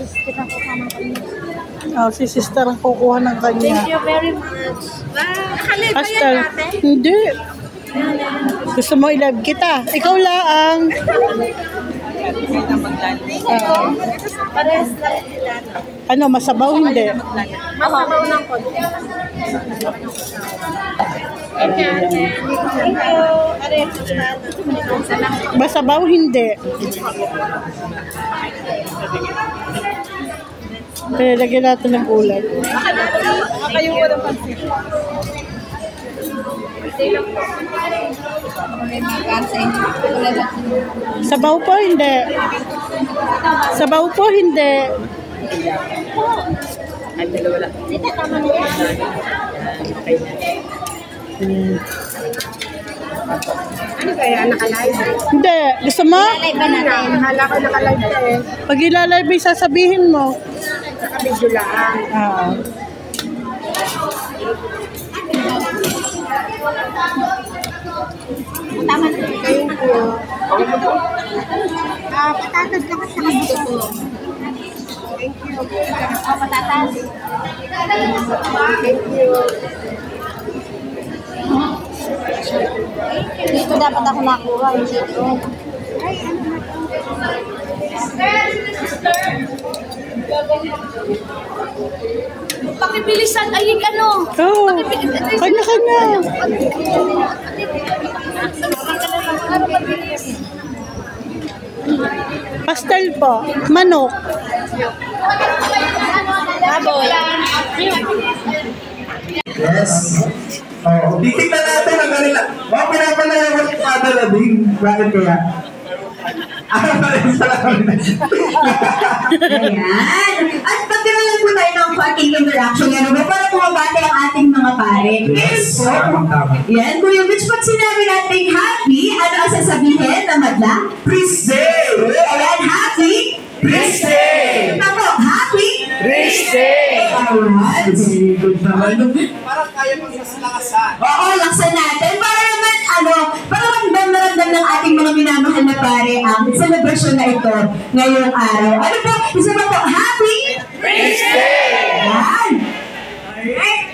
Sister ang kukuha ng kanya. Oh, si sister ang kukuha ng kanya. Thank you very much. Nakalive ba yan natin? Hindi. Gusto mo i-live kita? Ikaw lang. Parehas lang sila. Ano, masabaw hindi? Masabaw ng konti. Thank you. Masabaw hindi. Kaya lagyan natin ng ulam. Kayong walang pansin. Sabaw po hindi. Sabaw po hindi. Ano kaya? Nakalive? Hindi. Gusto mo? Nakalive ba natin? Hala ko nakalive ka eh. Pag ilalive, sasabihin mo. Nakabidyo lang. Tama na. Thank you. Patatas lang sa kabito ko. Thank you. Patatas. Thank you. Dito dapat ako nakuha. Dito. Ay, ano na to? Pakibilisan. Ay, ano? Oo. Kanya-kanya. Pastel po. Manok. Baboy. Yes. Oh, titignan natin ang kanila. Oh, pinapalayaw ko yung Father Labing. Bakit kaya? Salamat. Ayan. At pagkakalan po tayo ng ating interaction yan, para pumabati ang ating mga pare. Yes. Yan, Kuya Mitch, pag sinabi natin happy, ano ang sasabihin na madla? Praise Day! Ayan, happy. Praise Day! Tapo, happy. Praise Day! Alright. Very good naman. Parang kaya mo sa lakasan. Oo, laksan natin. Para naman, para ramdam ng ating mga minamahal na pare ang celebration na ito ngayong araw. Ano po? Isa pa po, happy Praise Day! Yan! Alright.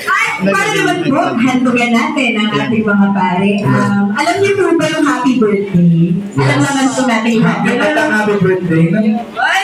At para naman po, handugan natin ang ating mga pare. Alam niyo po ba yung happy birthday? Alam naman po natin yung happy birthday. Happy birthday.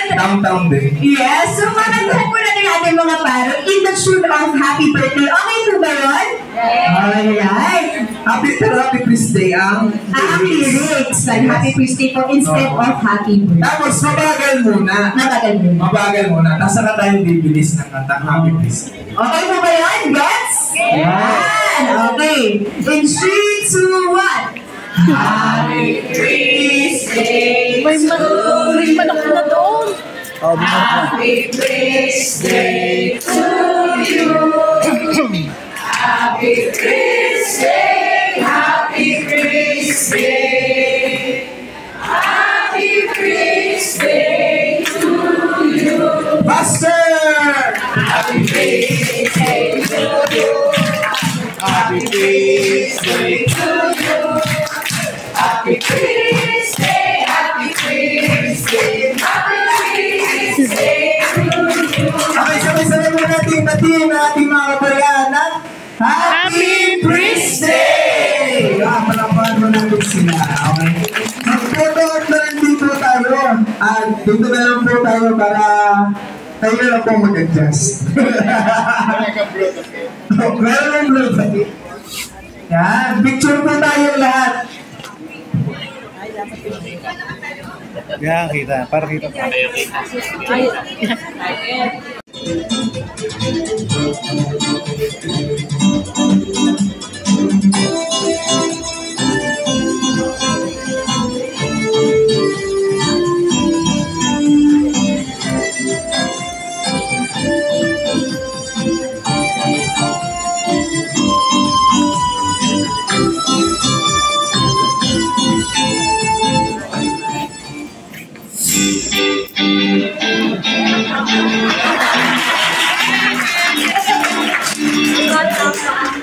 Downtown day. Yes, so makantahan po natin ang ating mga pare in the tune of happy birthday. Okay po ba yun? Alright. Happy Praise Day ang Happy lyrics, like happy birthday po instead of happy birthday. Tapos mabagal muna. Mabagal mo. Mabagal muna. Nasa na tayong bibilis ng kantang Happy Praise Day. Okay po ba yan, guys? Yan! Okay. In 3, 2, 1. Happy Praise Day May manok na doon. Happy Praise Day to you. Happy Praise Day, Happy Praise Day. Happy Praise Day to you. Buster! Happy Praise Day to you. Happy Praise Day! Happy Praise Day, Happy Praise Day, Happy Praise Day to you. Okay, sabay-sabay mo natin batiin ang ating mga kabayan at Happy Praise Day! Palapahan mo natin sila, okay? Mag-photo at na rin dito tayo. At dito na lang po tayo para tayo na lang po mag-adjust. Meron ng blue. Yan, picture po tayo lahat. Yan, kita. Para kita pa.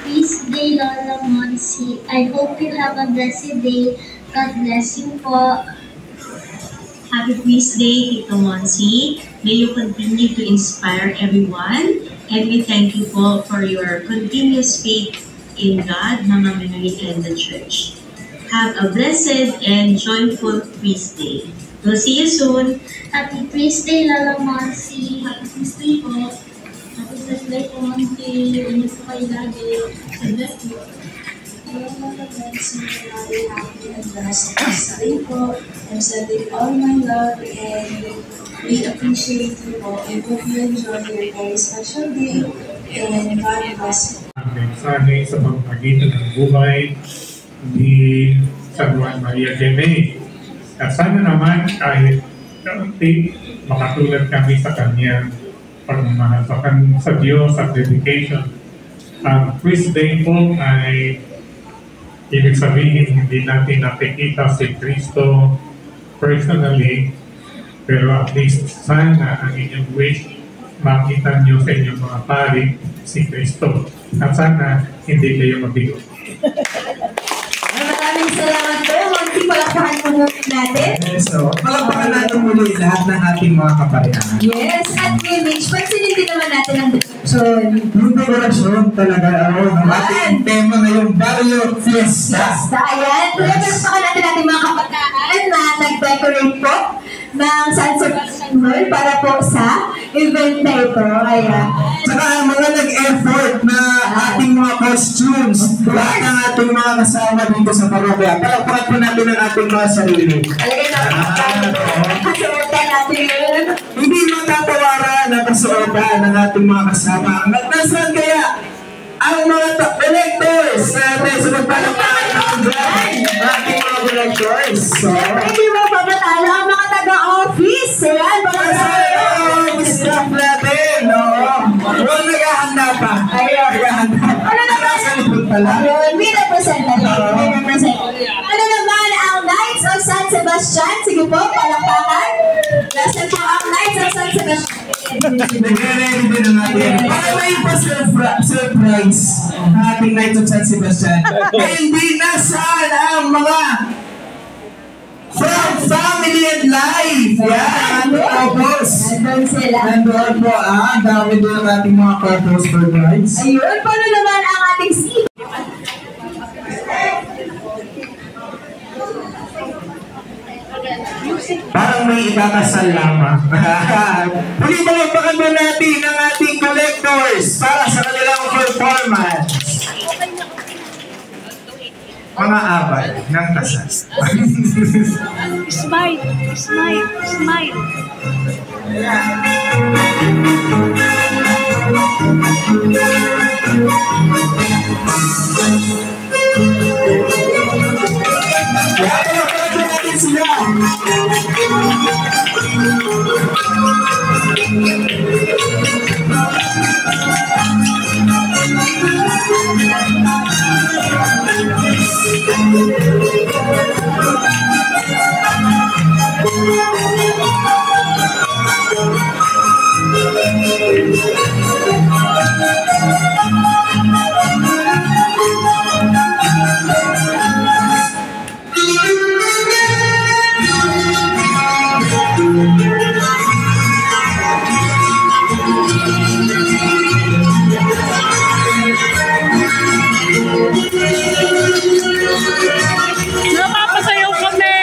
Peace day, Lola Monsi. I hope you have a blessed day. God bless you po. Happy Feast Day, Tito Monsi. May you continue to inspire everyone. And we thank you po for your continuous faith in God, Mama Mary, and the Church. Have a blessed and joyful Feast Day. We'll see you soon. Happy Feast Day, Lola Monsi. Happy Feast Day po. Happy Feast Day po, Monsi. Ingat po kayo lagi. God bless you. Hello, Lola Monsi. Very happy and blessed Feast Day po. I'm sending all my love and we appreciate you po. I hope you enjoy your very special day and God bless you. Ang mensahe sa pamamagitan ng buhay ni San Juan Maria de May. At sana naman kahit kaunti makatulad kami sa kanyang pagmamahal sa Diyos at dedication. Ang Feast Day po ay ibig sabihin hindi natin nakikita si Kristo personally, pero at least sana ang inyong wish makita niyo sa inyong mga pari si Kristo. At sana hindi kayo mabigo. Maraming salamat po. Monsi, palakpakan mo muna natin. So, palakpakan natin muli lahat ng ating mga kaparihan. Yes, at image, pansinin din naman natin ang dekorasyon. Yung dekorasyon talaga, ang ating tema ngayong Barrio Fiesta. Ayan, palakpakan natin ating mga kapagkaan na nag-decorate po ng San Sebastian Hall para po sa event na ito. Ayan. Saka mga nag-effort na ating mga costumes, lahat ng ating mga kasama dito sa parokya. Palakpakan po natin ang ating mga sarili. Alagay natin kasuotan natin yun. Hindi matatawaran ang kasuotan ng ating mga kasama. Nasaan kaya ang mga collectors natin sa magpalakpakan ng ating mga collectors? So, Hindi mo papatalo ang mga taga-office. Ayan, mga staff natin, no? Huwag naghahanda pa. Ayaw, naghahanda. Ano naman? Sa likod pala. Ayun, may representative. Ano naman ang Knights of San Sebastian? Sige po, palakpakan. Nasaan po ang Knights of San Sebastian? Nagre-ready din ang ating. Para may pa-surprise ang ating Knights of San Sebastian. Hindi nasaan ang mga from family and life. Yan, purpose. Nandun sila. Nandun po, ang dami din ang ating mga purpose for guys. Ayun, paano naman ang ating seat? Parang may ikakasal lamang. Muli palakpakan mo natin ang ating collectors para sa kanilang performance. Mga abad ng kasal. Smile, smile, smile. Napapasayaw kami!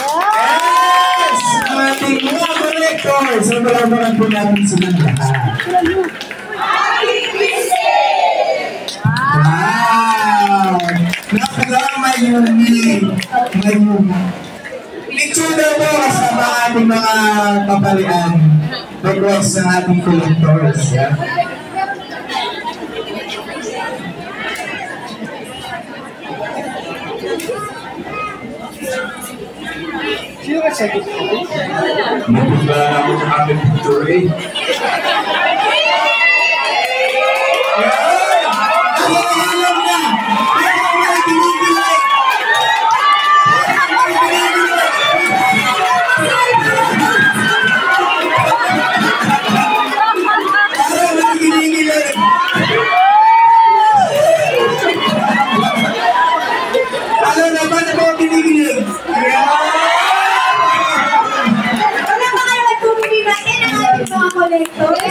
Yes! Ating mga collectors! Ang balabaran po natin silang lahat. Wow! Napaka-mayumi. Itsura po kasama ating mga kapalian. Request ng ating collectors. Yeah? Napunta na ako sa aming picture eh. Wala ba kayo nagpumili natin ang ating mga kolektor?